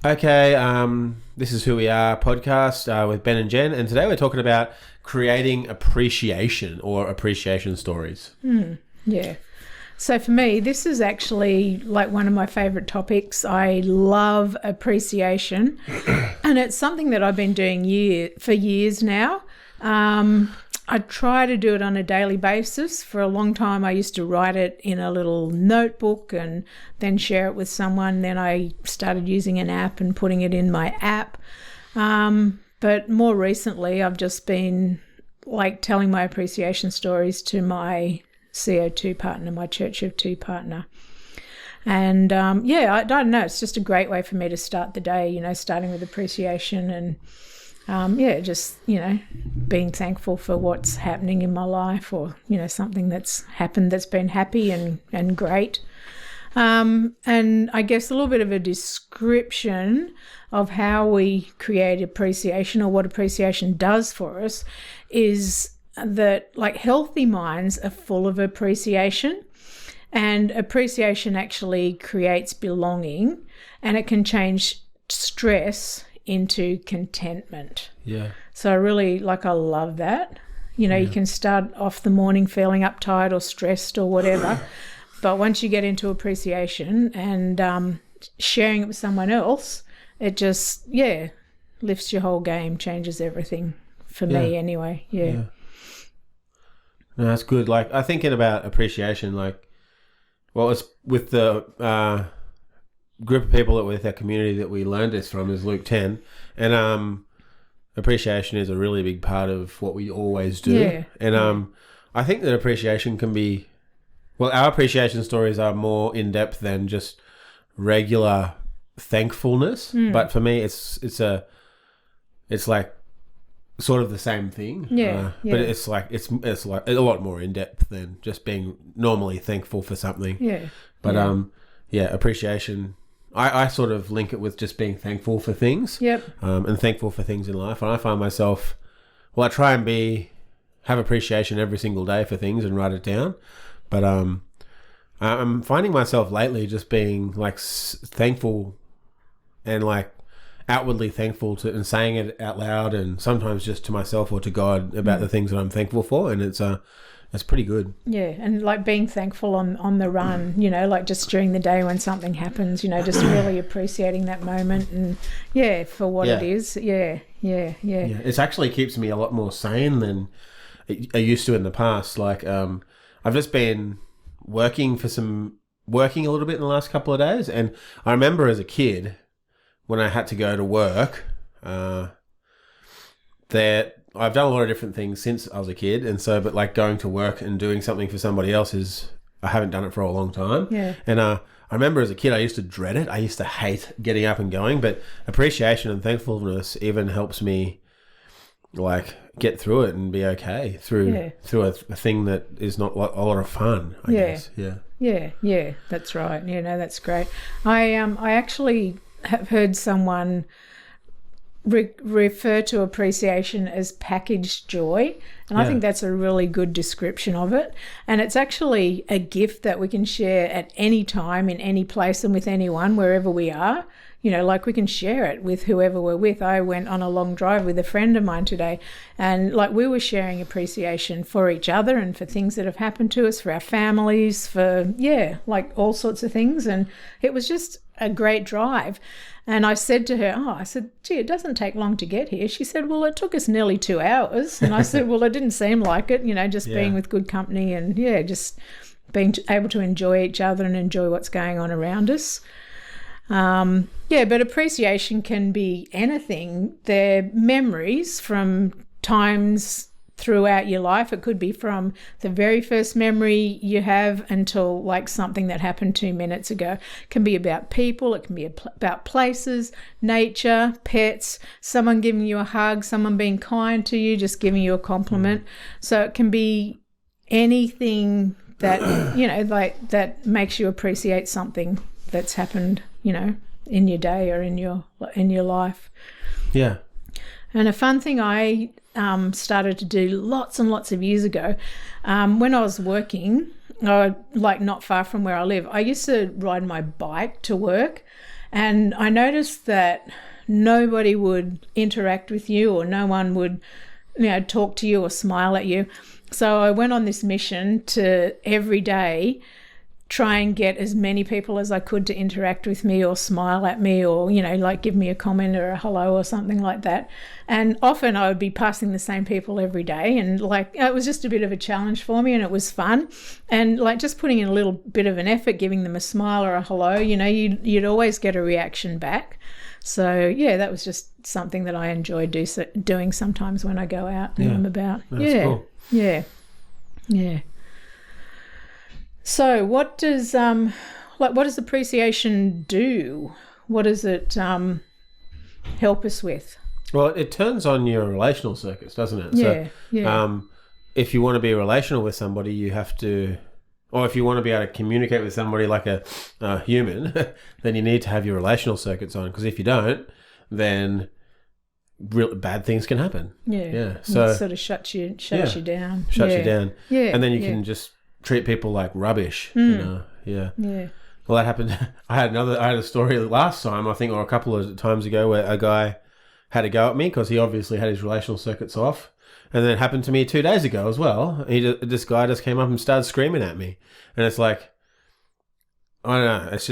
Okay, this is Who We Are podcast with Ben and Jen, and today we're talking about creating appreciation or appreciation stories. Yeah. So for me, this is actually like one of my favourite topics. I love appreciation, and it's something that I've been doing for years now. I try to do it on a daily basis. For a long time, I used to write it in a little notebook and then share it with someone. Then I started using an app and putting it in my app. But more recently, I've just been like telling my appreciation stories to my CO2 partner, my Church of Two partner. And I don't know, it's just a great way for me to start the day, starting with appreciation and just, being thankful for what's happening in my life or, something that's happened that's been happy and great. And I guess a little bit of a description of how we create appreciation or what appreciation does for us is that like healthy minds are full of appreciation, and appreciation actually creates belonging, and it can change stress into contentment. Yeah. So I love that. You can start off the morning feeling uptight or stressed or whatever, but once you get into appreciation and sharing it with someone else, it just, lifts your whole game, changes everything for me anyway. Yeah. No, that's good. Like, I thinking about appreciation, it's with the group of people that with our community that we learned this from is Luke 10, and appreciation is a really big part of what we always do. Yeah. And I think that appreciation can be, our appreciation stories are more in depth than just regular thankfulness. But for me, it's like sort of the same thing. But it's like a lot more in depth than just being normally thankful for something. Yeah. But appreciation, I sort of link it with just being thankful for things. Yep. And thankful for things in life. And I find myself, I try and have appreciation every single day for things and write it down. But I'm finding myself lately just being like thankful and like outwardly thankful to, and saying it out loud, and sometimes just to myself or to God about the things that I'm thankful for. And it's pretty good. Yeah, and like being thankful on the run, like just during the day when something happens, just really appreciating that moment and for what it is. Yeah. It actually keeps me a lot more sane than I used to in the past. Like I've just been working a little bit in the last couple of days, and I remember as a kid when I had to go to work, that I've done a lot of different things since I was a kid, and so, but like going to work and doing something for somebody else I haven't done it for a long time. Yeah. And I remember as a kid, I used to dread it. I used to hate getting up and going, but appreciation and thankfulness even helps me like get through it and be okay through a thing that is not a lot of fun, I guess. Yeah, that's right. That's great. I actually have heard someone refer to appreciation as packaged joy, and I think that's a really good description of it. And it's actually a gift that we can share at any time, in any place, and with anyone, wherever we are. Like we can share it with whoever we're with. I went on a long drive with a friend of mine today, and like we were sharing appreciation for each other and for things that have happened to us, for our families, for like all sorts of things. And it was just a great drive. And I said to her, gee, it doesn't take long to get here. She said, well, it took us nearly 2 hours. And I said, well, it didn't seem like it, just being with good company and just being able to enjoy each other and enjoy what's going on around us. But appreciation can be anything. They're memories from times throughout your life. It could be from the very first memory you have until like something that happened 2 minutes ago. It can be about people. It can be about places, nature, pets, someone giving you a hug, someone being kind to you, just giving you a compliment. So it can be anything that, that makes you appreciate something that's happened, in your day or in your life. Yeah. And a fun thing I started to do lots and lots of years ago, when I was working, like not far from where I live, I used to ride my bike to work. And I noticed that nobody would interact with you, or no one would, talk to you or smile at you. So I went on this mission to every day try and get as many people as I could to interact with me or smile at me, or, like give me a comment or a hello or something like that. And often I would be passing the same people every day, and it was just a bit of a challenge for me, and it was fun. And just putting in a little bit of an effort, giving them a smile or a hello, you'd always get a reaction back. So yeah, that was just something that I enjoy doing sometimes when I go out and I'm about. That's cool. Yeah. So what does appreciation do? What does it help us with? Well, it turns on your relational circuits, doesn't it? Yeah. If you want to be relational with somebody, you have to, or if you want to be able to communicate with somebody like a human, then you need to have your relational circuits on. Because if you don't, then real bad things can happen. Yeah. So it sort of shuts you down. Shuts you down. Yeah. And then you can just treat people like rubbish. Yeah. Well, that happened. I had a story last time, I think, or a couple of times ago, where a guy had a go at me because he obviously had his relational circuits off. And then it happened to me 2 days ago as well. This guy just came up and started screaming at me. And it's like, I don't know, it's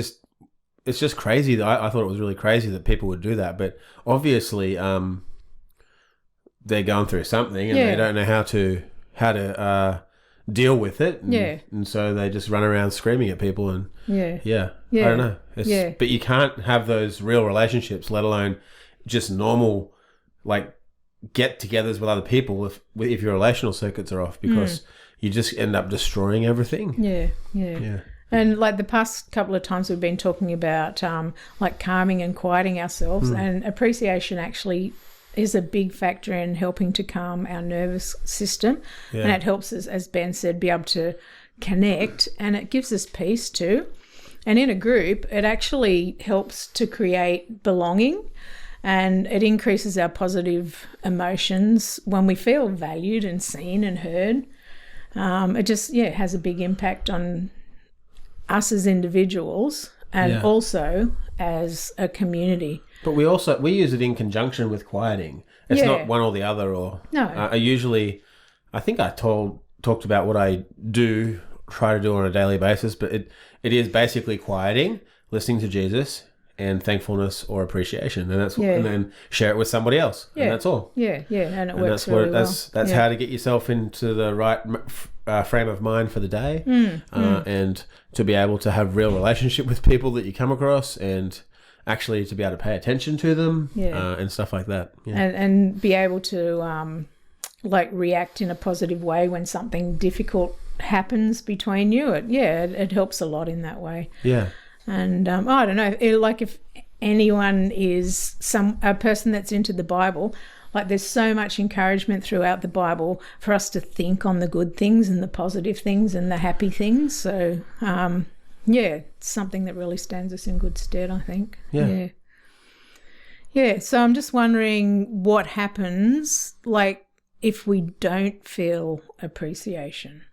just crazy. I thought it was really crazy that people would do that. But obviously, they're going through something and they don't know how to deal with it. And so they just run around screaming at people and I don't know. But you can't have those real relationships, let alone just normal get-togethers with other people if your relational circuits are off, because you just end up destroying everything. Yeah. And the past couple of times we've been talking about calming and quieting ourselves, and appreciation actually is a big factor in helping to calm our nervous system. And it helps us, as Ben said, be able to connect, and it gives us peace too. And in a group, it actually helps to create belonging, and it increases our positive emotions when we feel valued and seen and heard. It just has a big impact on us as individuals and also as a community. But we use it in conjunction with quieting. It's not one or the other. Or no. I think I talked about what I try to do on a daily basis, but it is basically quieting, listening to Jesus, and thankfulness or appreciation, and and then share it with somebody else, and that's all. And it works really well. That's how to get yourself into the right frame of mind for the day, and to be able to have real relationship with people that you come across, and actually to be able to pay attention to them, and stuff like that. And be able to react in a positive way when something difficult happens between you. It helps a lot in that way. And I don't know, if anyone is a person that's into the Bible, there's so much encouragement throughout the Bible for us to think on the good things and the positive things and the happy things. So it's something that really stands us in good stead, I think. So I'm just wondering what happens if we don't feel appreciation.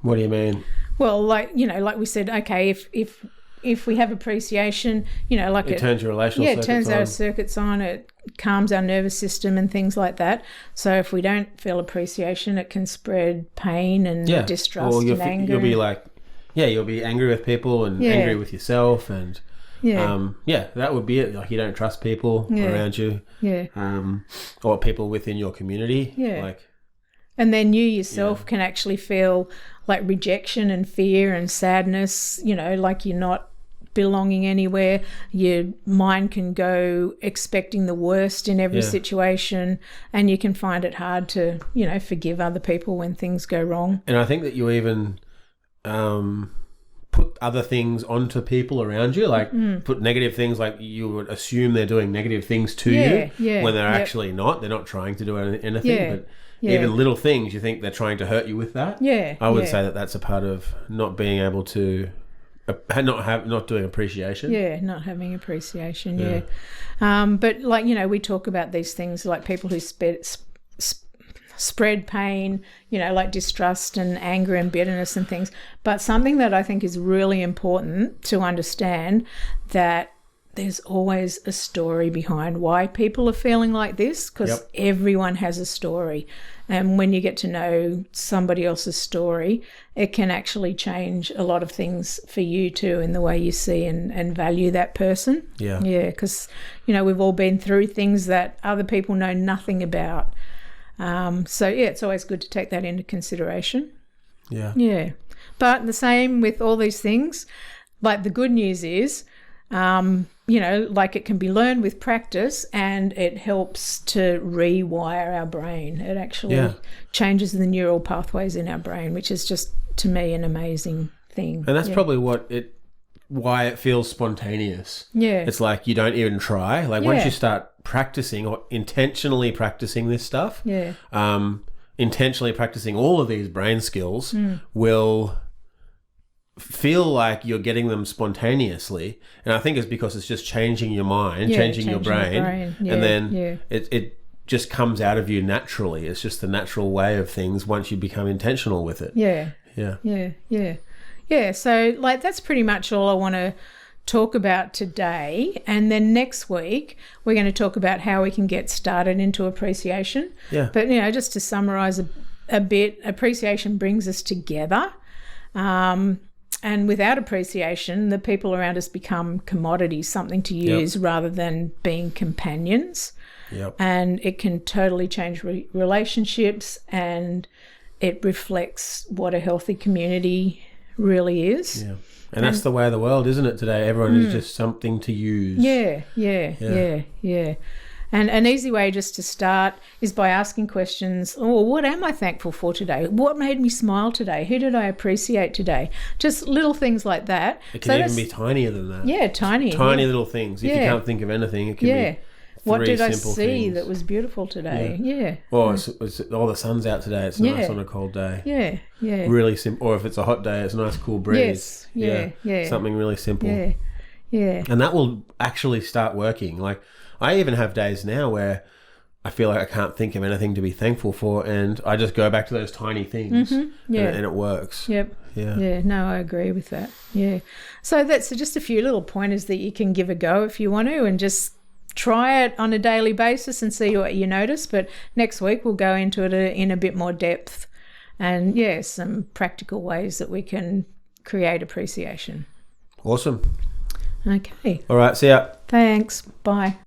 What do you mean? Well, like we said, okay, if we have appreciation, it turns your relational circuits on. Yeah, it turns our circuits on, it calms our nervous system and things like that. So if we don't feel appreciation, it can spread pain and distrust and anger. You'll be you'll be angry with people and angry with yourself, and that would be it. You don't trust people around you, or people within your community, And then you yourself can actually feel rejection and fear and sadness, you're not belonging anywhere. Your mind can go expecting the worst in every situation, and you can find it hard to, forgive other people when things go wrong. And I think that you even put other things onto people around you, put negative things, you would assume they're doing negative things to you when they're actually not. They're not trying to do anything, but even little things, you think they're trying to hurt you with that. I would say that that's a part of not being able to, not doing appreciation. Not having appreciation. But we talk about these things, people who spread pain, like distrust and anger and bitterness and things. But something that I think is really important to understand, that there's always a story behind why people are feeling like this, because everyone has a story. And when you get to know somebody else's story, it can actually change a lot of things for you too, in the way you see and value that person. Yeah. Yeah, because, we've all been through things that other people know nothing about. So, it's always good to take that into consideration. Yeah. Yeah. But the same with all these things, like the good news is, like it can be learned with practice, and it helps to rewire our brain. It actually changes the neural pathways in our brain, which is just, to me, an amazing thing. And that's probably why it feels spontaneous. Yeah. It's like you don't even try. Like once you start practicing or intentionally practicing this stuff, intentionally practicing all of these brain skills will feel like you're getting them spontaneously. And I think it's because it's just changing your mind, changing your brain. Yeah, and then it just comes out of you naturally. It's just the natural way of things once you become intentional with it. Yeah, so that's pretty much all I want to talk about today. And then next week we're going to talk about how we can get started into appreciation. Yeah. But just to summarize a bit, appreciation brings us together. And without appreciation, the people around us become commodities, something to use rather than being companions. Yep. And it can totally change relationships, and it reflects what a healthy community really is. Yeah. And that's the way of the world, isn't it, today? Everyone is just something to use. Yeah. And an easy way just to start is by asking questions. Oh, what am I thankful for today? What made me smile today? Who did I appreciate today? Just little things like that. It can even be tinier than that. Yeah, tiny little things. If you can't think of anything, it can be what did I simple see things that was beautiful today? Yeah. Well, it's the sun's out today. It's nice on a cold day. Yeah. Really simple. Or if it's a hot day, it's a nice cool breeze. Yes. Yeah. Something really simple. Yeah. And that will actually start working. Like, I even have days now where I feel like I can't think of anything to be thankful for, and I just go back to those tiny things, and it works. Yep. Yeah. No, I agree with that. Yeah. So that's just a few little pointers that you can give a go if you want to, and just try it on a daily basis and see what you notice. But next week we'll go into it in a bit more depth, and some practical ways that we can create appreciation. Awesome. Okay. All right. See ya. Thanks. Bye.